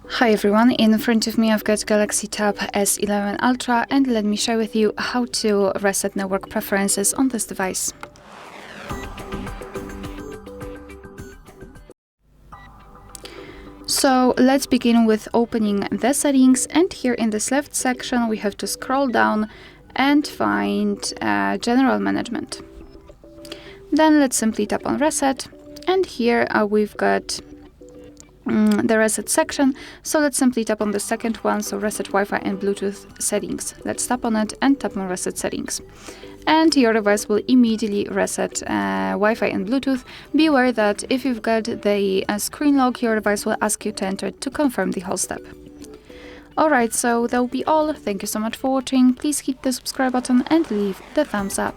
Hi everyone, in front of me I've got Galaxy Tab S11 Ultra, and let me share with you how to reset network preferences on this device. So let's begin with opening the settings, and here in this left section we have to scroll down and find General Management. Then let's simply tap on Reset, and here we've got the reset section, so let's simply tap on the second one, so reset Wi-Fi and Bluetooth settings. Let's tap on it and tap on reset settings. And your device will immediately reset Wi-Fi and Bluetooth. Be aware that if you've got the screen lock, your device will ask you to enter it to confirm the whole step. Alright, so that will be all. Thank you so much for watching. Please hit the subscribe button and leave the thumbs up.